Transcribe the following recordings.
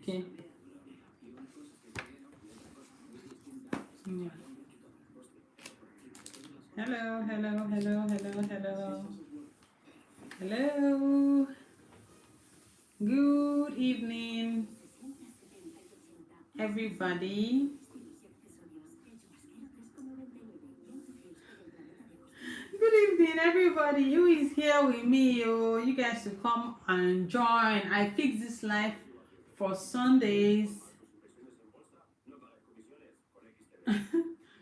Okay. Yeah. Hello, hello, hello, hello, hello. Hello. Good evening, everybody. Good evening, everybody. Who is here with me? Oh, you guys should come and join. I fix this life for Sundays.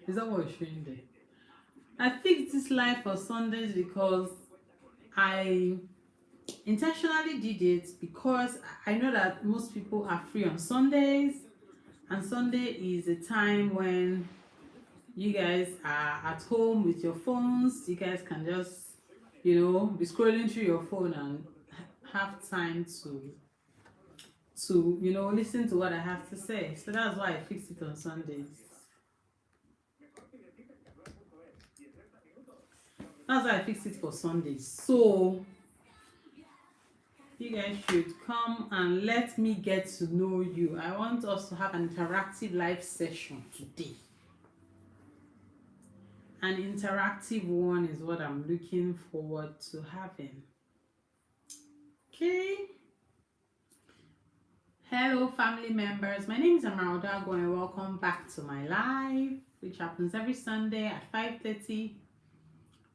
Is that what you're showing there? I fixed this life for Sundays because I intentionally did it because I know that most people are free on Sundays, and Sunday is a time when you guys are at home with your phones. You guys can just, be scrolling through your phone and have time to listen to what I have to say. So that's why I fixed it on Sundays. That's why I fixed it for Sundays. So you guys should come and let me get to know you. I want us to have an interactive live session today. An interactive one is what I'm looking forward to having. Okay. Hello, family members. My name is Amaraldago and welcome back to my live, which happens every Sunday at 5:30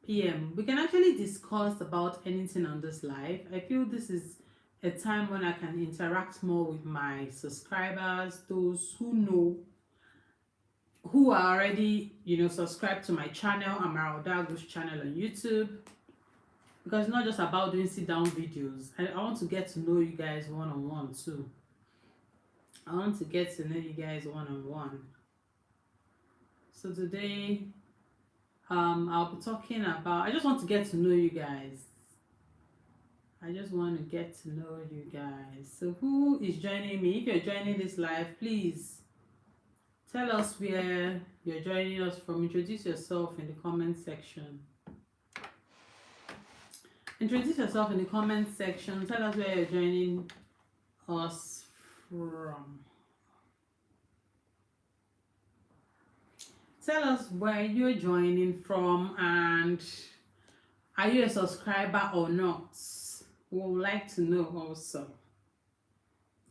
p.m. We can actually discuss about anything on this live. I feel this is a time when I can interact more with my subscribers, those who are already, subscribed to my channel, Amaraldago's channel on YouTube. Because it's not just about doing sit-down videos. I want to get to know you guys one-on-one too. I want to get to know you guys one-on-one. So today, I'll be talking about, I just want to get to know you guys. I just want to get to know you guys. So who is joining me? If you're joining this live, please tell us where you're joining us from. Introduce yourself in the comment section. Introduce yourself in the comment section. Tell us where you're joining us from. Tell us where you're joining from and are you a subscriber or not? We would like to know also.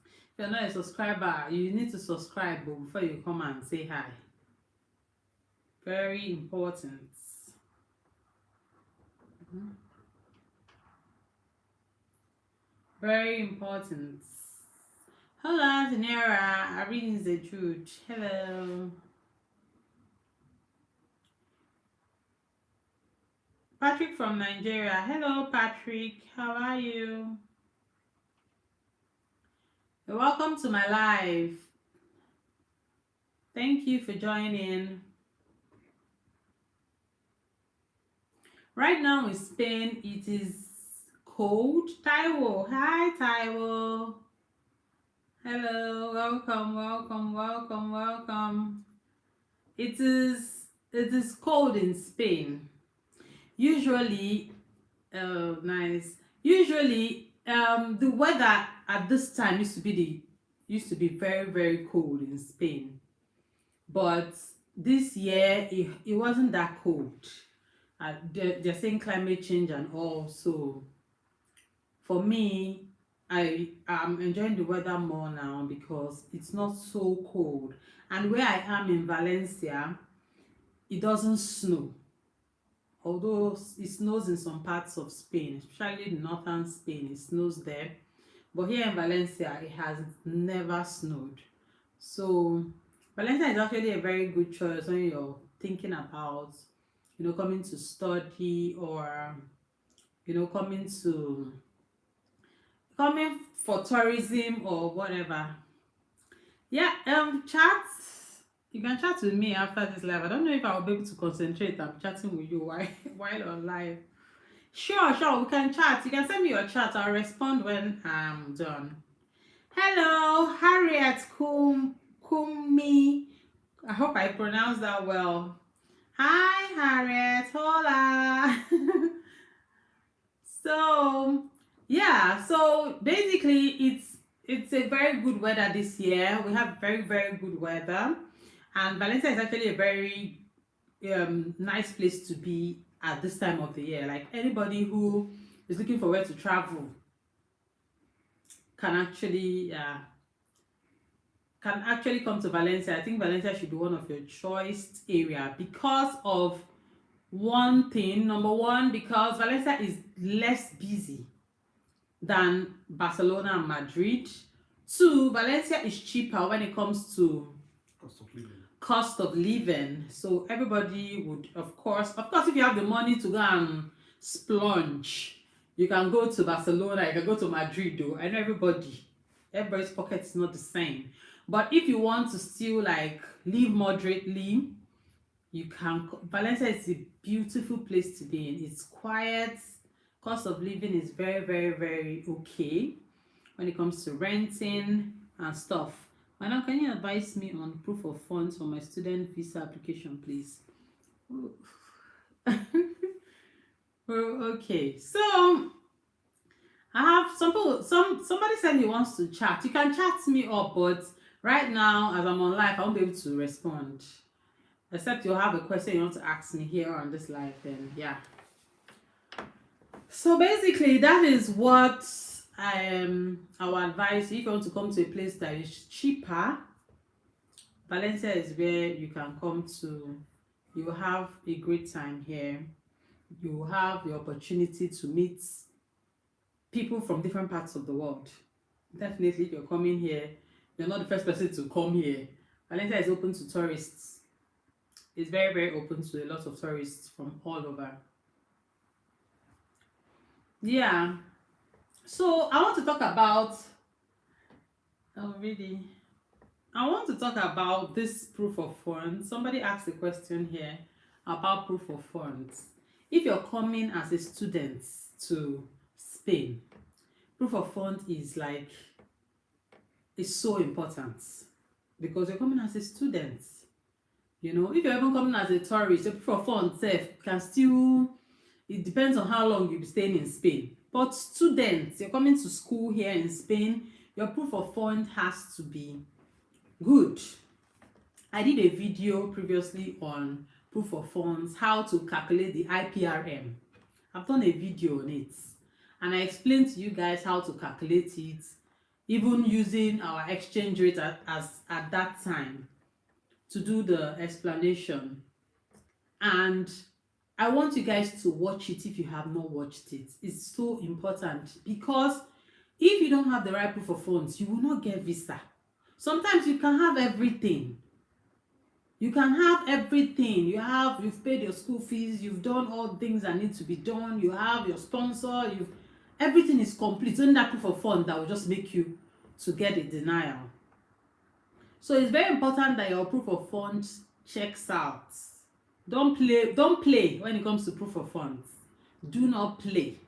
If you're not a subscriber, you need to subscribe before you come and say hi. Very important. Very important. Hello, Zanera. Irene is the truth. Hello. Patrick from Nigeria. Hello, Patrick. How are you? Welcome to my live. Thank you for joining. Right now in Spain, it is cold. Taiwo. Hi, Taiwo. Hello. Welcome, welcome, welcome, welcome. It is cold in Spain. Usually, nice. Usually, the weather at this time used to be very, very cold in Spain, but this year it wasn't that cold. They're saying climate change and all, so for me, I am enjoying the weather more now because it's not so cold, and where I am in Valencia, it doesn't snow. Although it snows in some parts of Spain, especially northern Spain, it snows there. But here in Valencia, it has never snowed. So Valencia is actually a very good choice when you're thinking about, coming to study or, coming for tourism or whatever. Yeah, chat. You can chat with me after this live. I don't know if I'll be able to concentrate. I'm chatting with you while on live. Sure, we can chat. You can send me your chat. I'll respond when I'm done. Hello, Harriet Kumi. I hope I pronounced that well. Hi, Harriet. Hola. So, yeah. So basically, it's a very good weather this year. We have very, very good weather. And Valencia is actually a very nice place to be at this time of the year. Like anybody who is looking for where to travel can actually come to Valencia. I think Valencia should be one of your choice area because of one thing. Number one, because Valencia is less busy than Barcelona and Madrid. Two, Valencia is cheaper when it comes to cost of living. So everybody would, of course, if you have the money to go and splurge, you can go to Barcelona, you can go to Madrid though. I know everybody's pocket is not the same. But if you want to still like live moderately, you can. Valencia is a beautiful place to be in. It's quiet. Cost of living is very, very, very okay when it comes to renting and stuff. Madam, can you advise me on proof of funds for my student visa application, please? Okay, so I have somebody said he wants to chat. You can chat me up, but right now, as I'm on live, I won't be able to respond. Except you'll have a question you want to ask me here on this live, then yeah. So basically, that is what our advice. If you want to come to a place that is cheaper, Valencia is where you can come to. You will have a great time here. You will have the opportunity to meet people from different parts of the world. Definitely, if you're coming here, you're not the first person to come here. Valencia is open to tourists. It's very, very open to a lot of tourists from all over. Yeah. So I want to talk about I want to talk about this proof of funds. Somebody asked a question here about proof of funds. If you're coming as a student to Spain, proof of funds is so important because you're coming as a student. You know, if you're even coming as a tourist, your proof of funds can still, it depends on how long you'll be staying in Spain. But students, you're coming to school here in Spain, your proof of fund has to be good. I did a video previously on proof of funds, how to calculate the IPRM. I've done a video on it, and I explained to you guys how to calculate it, even using our exchange rate at that time to do the explanation. And I want you guys to watch it if you have not watched it. It's so important because if you don't have the right proof of funds, you will not get visa. Sometimes you can have everything. You can have everything. You've paid your school fees, you've done all things that need to be done, you have your sponsor, everything is complete. It's only that proof of fund that will just make you to get a denial. So it's very important that your proof of funds checks out. Don't play when it comes to proof of funds. Do not play.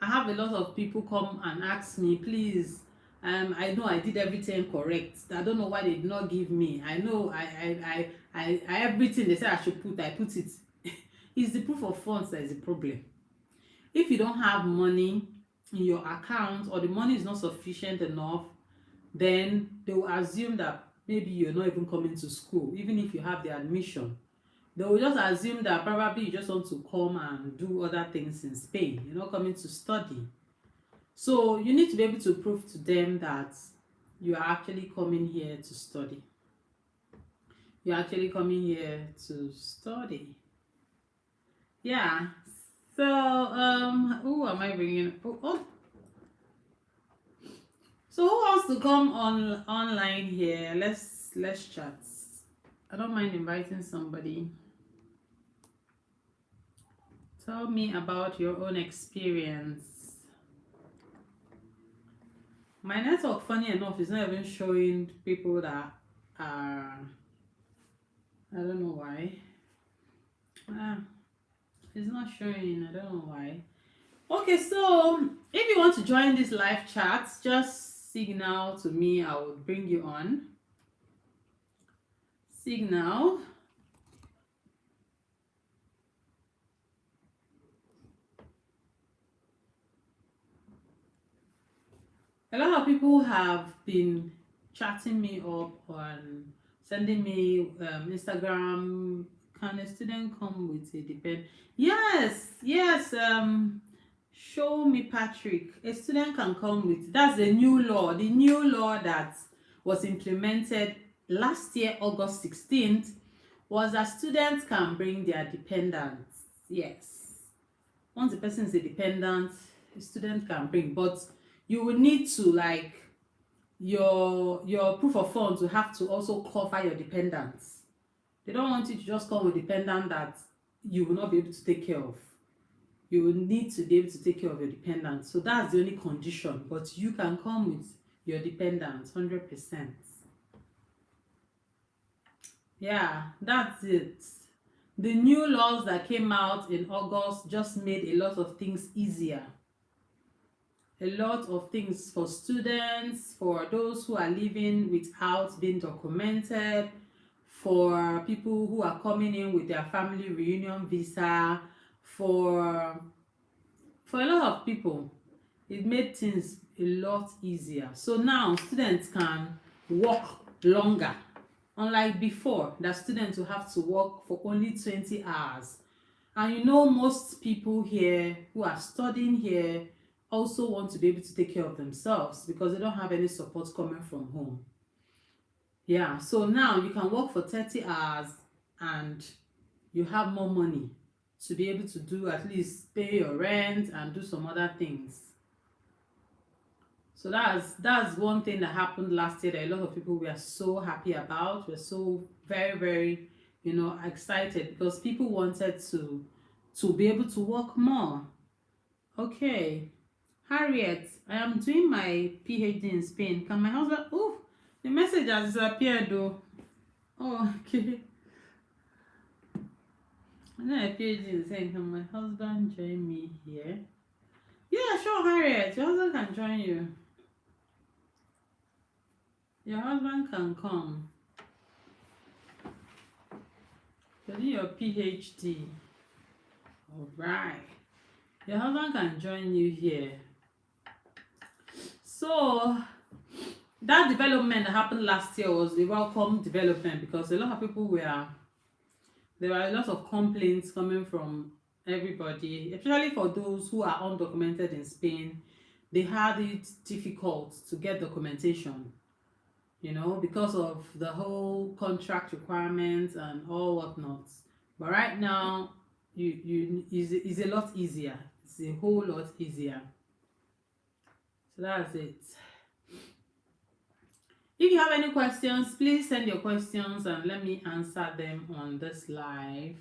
I have a lot of people come and ask me, please, I know I did everything correct. I don't know why they did not give me. I know I everything they said I should put, I put it. It's the proof of funds that is the problem. If you don't have money in your account or the money is not sufficient enough, then they will assume that maybe you're not even coming to school, even if you have the admission. They will just assume that probably you just want to come and do other things in Spain. You're not coming to study. So you need to be able to prove to them that you are actually coming here to study. You're actually coming here to study. Yeah. So who am I bringing? So who wants to come online here? Let's chat. I don't mind inviting somebody. Tell me about your own experience. My network, funny enough, is not even showing people that are, I don't know why. It's not showing, I don't know why. Okay, so if you want to join this live chat, just signal to me. I will bring you on. Signal. A lot of people have been chatting me up and sending me Instagram. Can a student come with a depend? Yes, yes. Show me Patrick. A student can come with. That's the new law. The new law that was implemented last year, August 16th, was that students can bring their dependents. Yes. Once the person is a dependent, a student can bring, but you will need to like your proof of funds will have to also cover your dependents. They don't want you to just come with dependent that you will not be able to take care of. You will need to be able to take care of your dependents. So that's the only condition. But you can come with your dependents 100%. Yeah, that's it. The new laws that came out in August just made a lot of things easier. A lot of things for students, for those who are living without being documented, for people who are coming in with their family reunion visa, for a lot of people. It made things a lot easier. So now students can work longer. Unlike before, that students will have to work for only 20 hours. And you know, most people here who are studying here also want to be able to take care of themselves because they don't have any support coming from home. Yeah, so now you can work for 30 hours and you have more money to be able to do at least pay your rent and do some other things. So that's one thing that happened last year that a lot of people were so happy about. We're so very, very, excited because people wanted to be able to work more. Okay. Harriet, I am doing my PhD in Spain. Can my husband... Oh, the message has disappeared though. Oh, okay. And then my PhD is saying, can my husband join me here? Yeah, sure, Harriet. Your husband can join you. Your husband can come. You're doing your PhD. Alright. Your husband can join you here. So that development that happened last year was a welcome development because a lot of people there were a lot of complaints coming from everybody, especially for those who are undocumented in Spain. They had it difficult to get documentation, because of the whole contract requirements and all whatnot. But right now, is a lot easier. It's a whole lot easier. So that's it. If you have any questions, please send your questions and let me answer them on this live.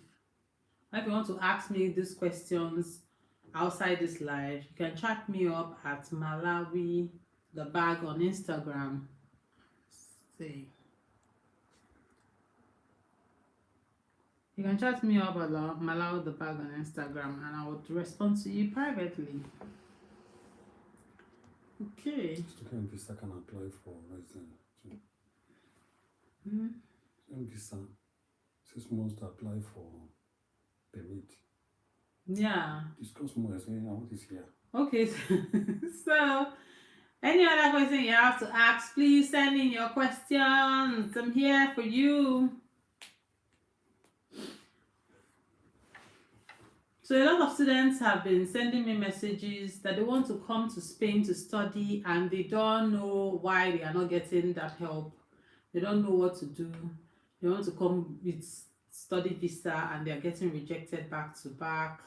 If you want to ask me these questions outside this live, you can chat me up at Malawi the bag on Instagram. See. You can chat me up at Malawi the bag on Instagram and I would respond to you privately. Okay. Student visa can apply for resident. Student visa 6 months to apply for permit. Yeah. Discuss more. What is here? Okay. So, any other question you have to ask, please send in your questions. I'm here for you. So a lot of students have been sending me messages that they want to come to Spain to study and they don't know why they are not getting that help. They don't know what to do. They want to come with study visa and they are getting rejected back to back.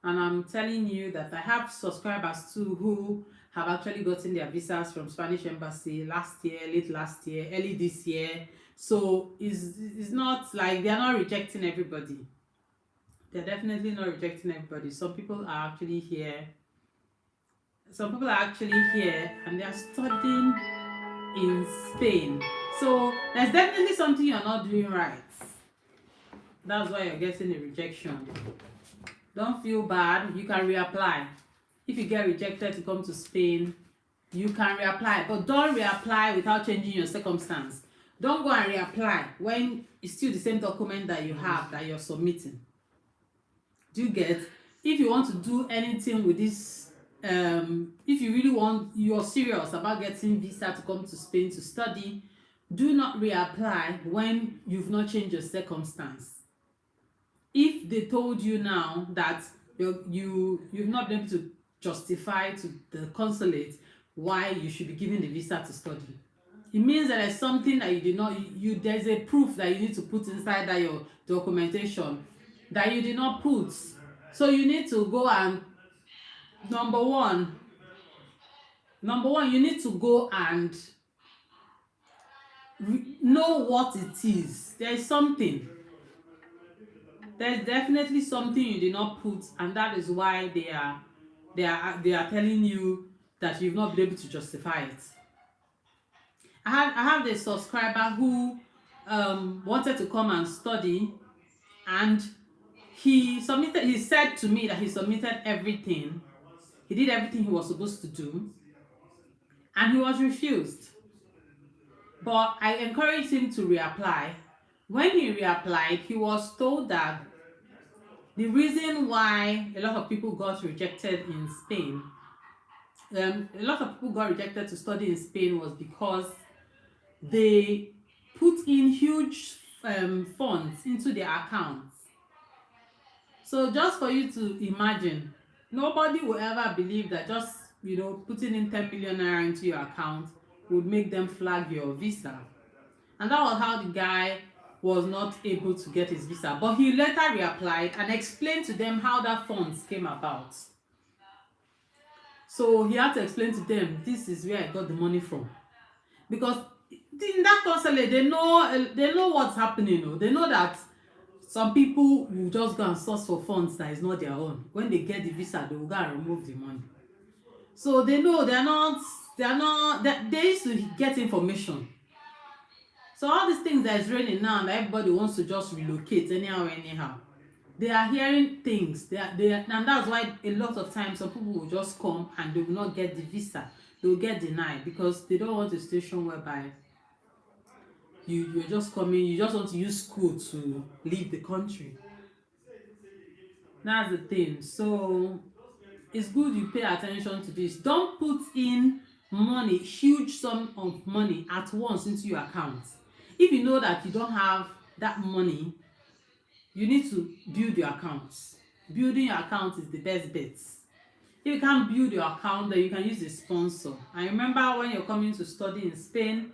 And I'm telling you that I have subscribers too who have actually gotten their visas from Spanish embassy last year, late last year, early this year. So it's not like they are not rejecting everybody. They're definitely not rejecting everybody. Some people are actually here. And they are studying in Spain. So there's definitely something you're not doing right. That's why you're getting a rejection. Don't feel bad. You can reapply. If you get rejected to come to Spain, you can reapply. But don't reapply without changing your circumstance. Don't go and reapply when it's still the same document that you have that you're submitting. Do you get? If you want to do anything with this if you really want, you're serious about getting visa to come to Spain to study, do not reapply when you've not changed your circumstance. If they told you now that you've not been able to justify to the consulate why you should be given the visa to study, it means that there's something that you did not there's a proof that you need to put inside that your documentation that you did not put. So you need to go and number one you need to go and know what it is. There's definitely something you did not put, and that is why they are telling you that you've not been able to justify it. I have a subscriber who wanted to come and study, and he said to me that he submitted everything. He did everything he was supposed to do, and he was refused. But I encouraged him to reapply. When he reapplied, he was told that the reason why a lot of people got rejected in Spain, a lot of people got rejected to study in Spain was because they put in huge funds into their accounts. So just for you to imagine, nobody will ever believe that just putting in 10 million naira into your account would make them flag your visa. And that was how the guy was not able to get his visa. But he later reapplied and explained to them how that funds came about. So he had to explain to them, this is where I got the money from. Because in that consulate, they know what's happening. They know that some people will just go and source for funds that is not their own. When they get the visa, they will go and remove the money. So they know they used to get information. So all these things that is raining now, that everybody wants to just relocate anyhow, they are hearing things. And that's why a lot of times some people will just come and they will not get the visa. They will get denied because they don't want a situation whereby you're just coming, you just want to use school to leave the country. That's the thing. So it's good you pay attention to this. Don't put in money, huge sum of money at once into your account. If you know that you don't have that money, you need to build your accounts. Building your account is the best bet. If you can't build your account, then you can use a sponsor. I remember when you're coming to study in Spain,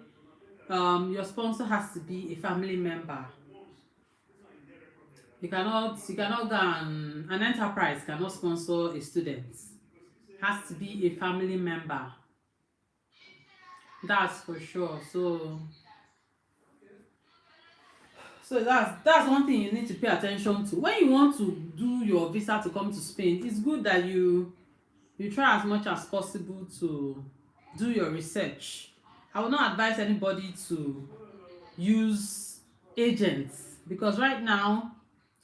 your sponsor has to be a family member. You cannot go an enterprise cannot sponsor a student. It has to be a family member. That's for sure. So that's one thing you need to pay attention to. When you want to do your visa to come to Spain, it's good that you try as much as possible to do your research. I will not advise anybody to use agents because right now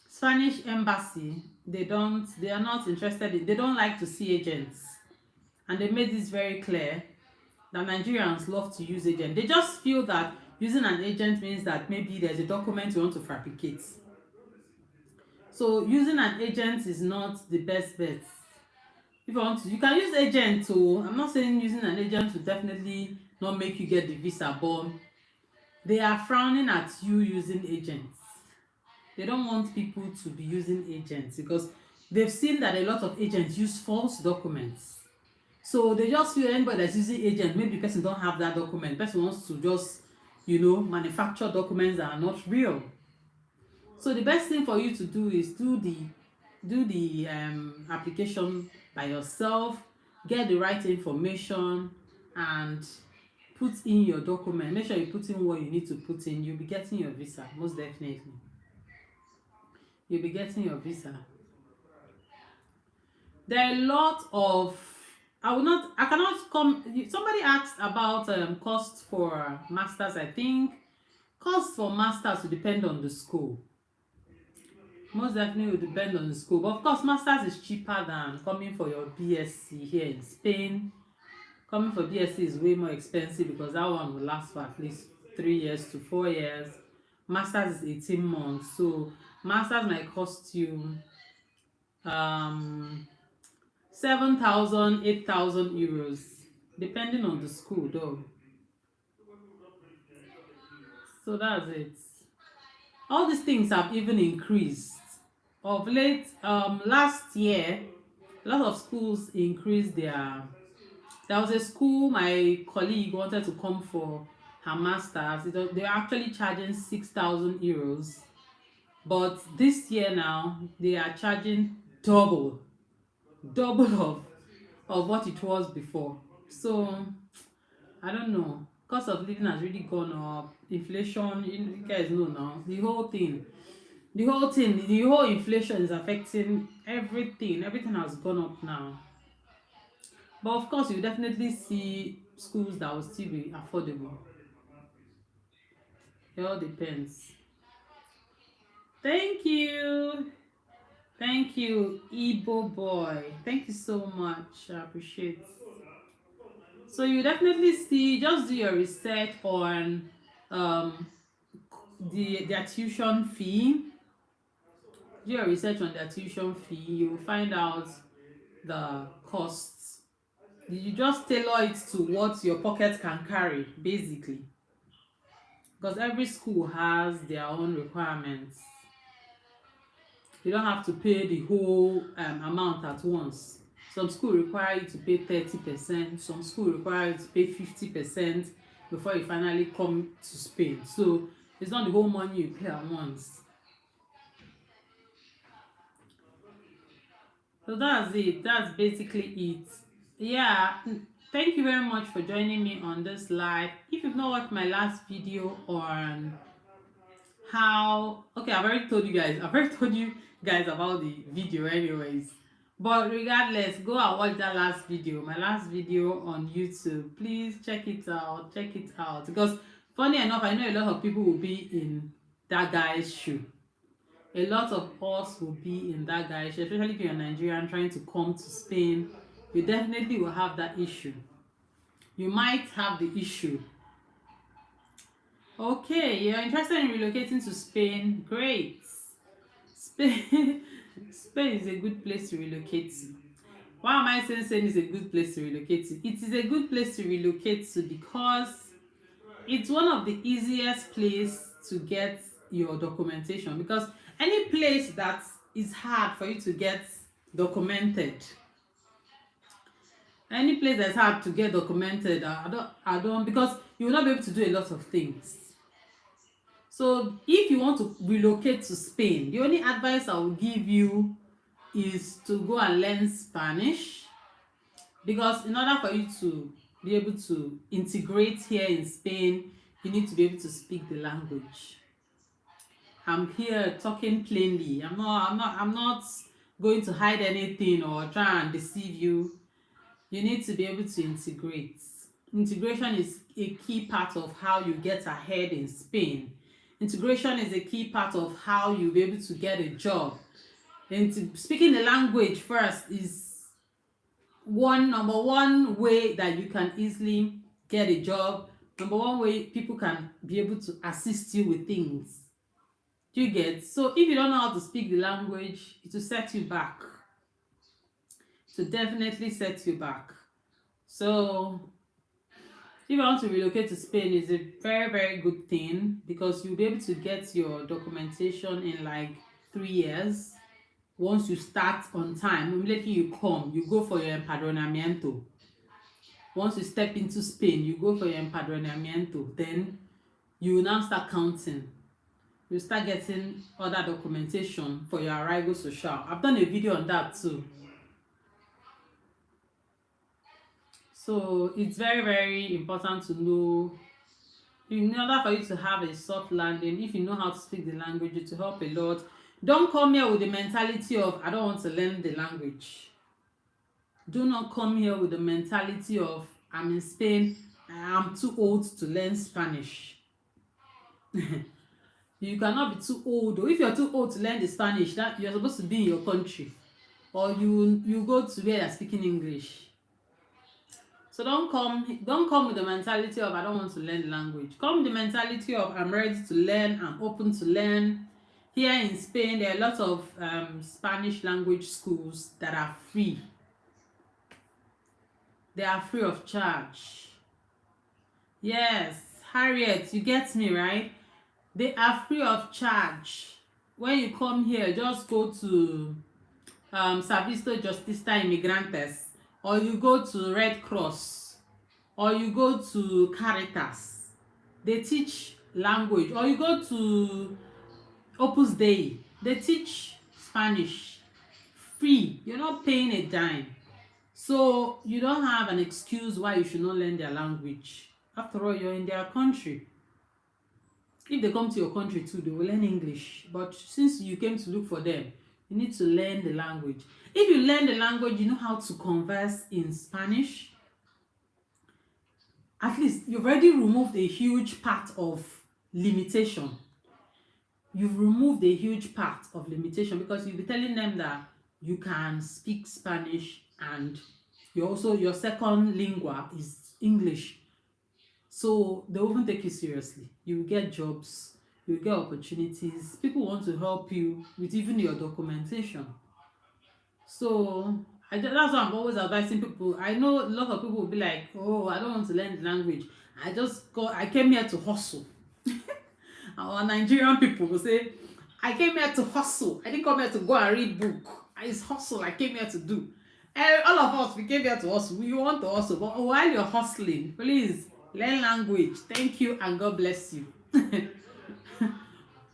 Spanish embassy they are not interested in, they don't like to see agents, and they made this very clear that Nigerians love to use agents. They just feel that using an agent means that maybe there's a document you want to fabricate. So using an agent is not the best bet. If you want to, you can use agent too. I'm not saying using an agent will definitely not make you get the visa, but they are frowning at you using agents. They don't want people to be using agents because they've seen that a lot of agents use false documents. So they just feel anybody that's using agent, maybe the person don't have that document. The person wants to just, manufacture documents that are not real. So the best thing for you to do is do the application by yourself, get the right information, and put in your document. Make sure you put in what you need to put in. You'll be getting your visa, most definitely. You'll be getting your visa. There are a lot of I cannot come. Somebody asked about cost for masters. I think cost for masters will depend on the school. Most definitely will depend on the school, but of course masters is cheaper than coming for your BSc here in Spain. Coming for BSc is way more expensive because that one will last for at least 3 years to 4 years. Masters is 18 months, so masters might cost you 7,000, 8,000 euros, depending on the school, though. So that's it. All these things have even increased of late. Last year, a lot of schools increased their. There was a school my colleague wanted to come for her masters. They were actually charging 6,000 euros, but this year now they are charging double of what it was before. So I don't know. Cost of living has really gone up. Inflation, you guys know now. The whole inflation is affecting everything. Everything has gone up now. But of course, you definitely see schools that will still be affordable. It all depends. Thank you. Thank you, Igbo boy. Thank you so much. I appreciate it. So you definitely see, just do your research on um their tuition fee. Do your research on their tuition fee. You will find out the costs. You just tailor it to what your pocket can carry, basically, because every school has their own requirements. You don't have to pay the whole amount at once. Some school require you to pay 30%, some school require you to pay 50% before you finally come to Spain. So it's not the whole money you pay at once. So that's it. That's basically it. Yeah. Thank you very much for joining me on this live. If you've not watched my last video on how, okay, I've already told you guys about the video anyways, but regardless, go and watch that last video, my last video on YouTube. Please check it out, because funny enough, I know a lot of people will be in that guy's shoe. A lot of us will be in that guy's shoe, especially if you're Nigerian trying to come to Spain. You definitely will have that issue. You might have the issue. Okay, you're interested in relocating to Spain? Great. Spain, Spain is a good place to relocate to. Why am I saying Spain is a good place to relocate to? It is a good place to relocate to because it's one of the easiest place to get your documentation, because any place that is hard for you to get documented, any place that's hard to get documented, I don't, because you will not be able to do a lot of things. So if you want to relocate to Spain, the only advice I will give you is to go and learn Spanish, because in order for you to be able to integrate here in Spain, you need to be able to speak the language. I'm here talking plainly. I'm not going to hide anything or try and deceive you. You need to be able to integrate. Integration is a key part of how you get ahead in Spain. Integration is a key part of how you'll be able to get a job. And speaking the language first is number one way that you can easily get a job. Number one way people can be able to assist you with things. Do you get? So if you don't know how to speak the language, it will set you back. To definitely set you back. So if you want to relocate to Spain, is a very, very good thing, because you'll be able to get your documentation in like 3 years. Once you start on time, immediately you come, you go for your empadronamiento. Once you step into Spain, you go for your empadronamiento. Then you will now start counting. You start getting other documentation for your arrival social. I've done a video on that too. So it's very, very important to know, in order for you to have a soft landing, if you know how to speak the language, it will help a lot. Don't come here with the mentality of, I don't want to learn the language. Do not come here with the mentality of, I'm in Spain, I'm too old to learn Spanish. You cannot be too old. Or if you're too old to learn the Spanish, that you're supposed to be in your country, or you go to where they're speaking English. So don't come with the mentality of, I don't want to learn language. Come with the mentality of, I'm ready to learn, I'm open to learn. Here in Spain, there are a lot of Spanish language schools that are free. They are free of charge. Yes, Harriet, you get me, right? They are free of charge. When you come here, just go to Servicio Justista Immigrantes, or you go to Red Cross, or you go to Caritas. They teach language, or you go to Opus Dei. They teach Spanish free. You're not paying a dime. So you don't have an excuse why you should not learn their language. After all, you're in their country. If they come to your country too, they will learn English. But since you came to look for them, you need to learn the language. If you learn the language, you know how to converse in Spanish. At least you've already removed a huge part of limitation. You've removed a huge part of limitation because you'll be telling them that you can speak Spanish and your second lingua is English. So they won't take you seriously. You will get jobs, you will get opportunities. People want to help you with even your documentation. So that's why I'm always advising people. I know a lot of people will be like, "Oh, I don't want to learn the language. I came here to hustle." Our Nigerian people will say, "I came here to hustle. I didn't come here to go and read book. It's hustle I came here to do." And all of us, we came here to hustle. We want to hustle, but while you're hustling, please learn language. Thank you and God bless you.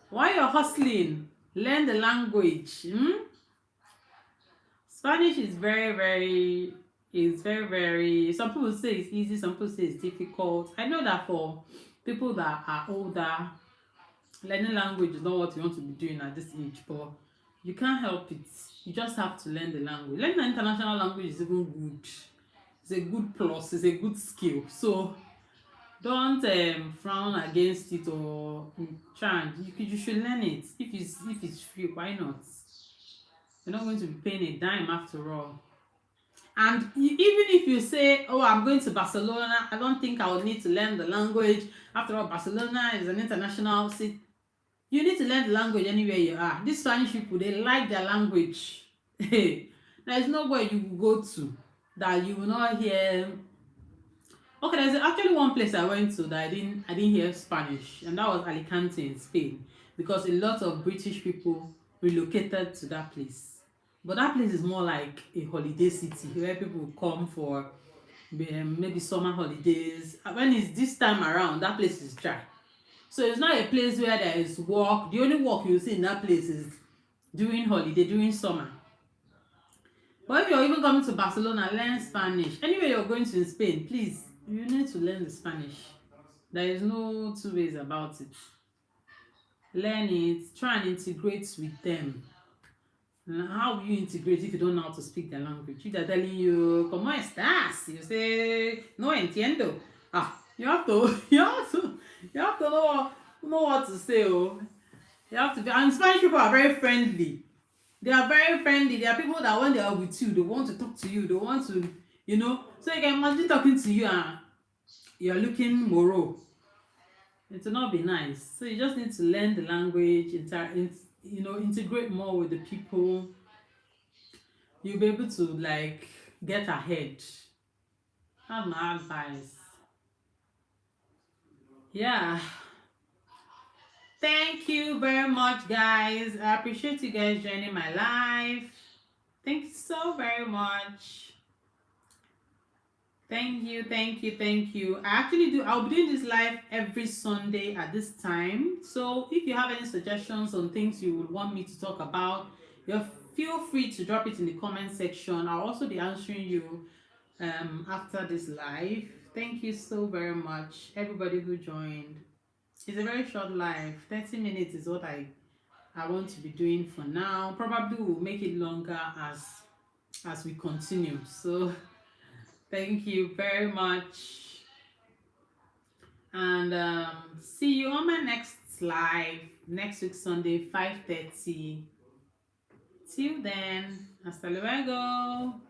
While you're hustling, learn the language. Spanish is very, some people say it's easy, some people say it's difficult. I know that for people that are older, learning language is not what you want to be doing at this age, but you can't help it. You just have to learn the language. Learning an international language is even good. It's a good plus, it's a good skill. So don't frown against it or try and you should learn it. If it's free, why not? You're not going to be paying a dime after all. And even if you say, "Oh, I'm going to Barcelona, I don't think I will need to learn the language. After all, Barcelona is an international city." You need to learn the language anywhere you are. These Spanish people, they like their language. There is nowhere you will go to that you will not hear. Okay, there's actually one place I went to that I didn't hear Spanish, and that was Alicante in Spain, because a lot of British people relocated to that place. But that place is more like a holiday city where people come for maybe summer holidays. When it's this time around, that place is dry. So it's not a place where there is work. The only work you see in that place is during holiday, during summer. But if you're even coming to Barcelona, learn Spanish. Anywhere you're going to in Spain, please, you need to learn the Spanish. There is no two ways about it. Learn it, try and integrate with them. And how will you integrate if you don't know how to speak their language? If they're telling you, "¿Cómo estás?" You say, "No entiendo." You have to, know what to say. Oh, you have to be. And Spanish people are very friendly. They are very friendly. There are people that when they are with you, they want to talk to you. They want to, So you can imagine talking to you and you're looking moro. It will not be nice. So you just need to learn the language, integrate more with the people. You'll be able to get ahead. That's my advice. Yeah. Thank you very much, guys. I appreciate you guys joining my live. Thank you so very much. Thank you, thank you, thank you. I'll be doing this live every Sunday at this time. So if you have any suggestions on things you would want me to talk about, feel free to drop it in the comment section. I'll also be answering you after this live. Thank you so very much, everybody who joined. It's a very short live. 30 minutes is what I want to be doing for now. Probably we'll make it longer as we continue. So thank you very much. And see you on my next live next week, Sunday, 5:30. Till then, hasta luego.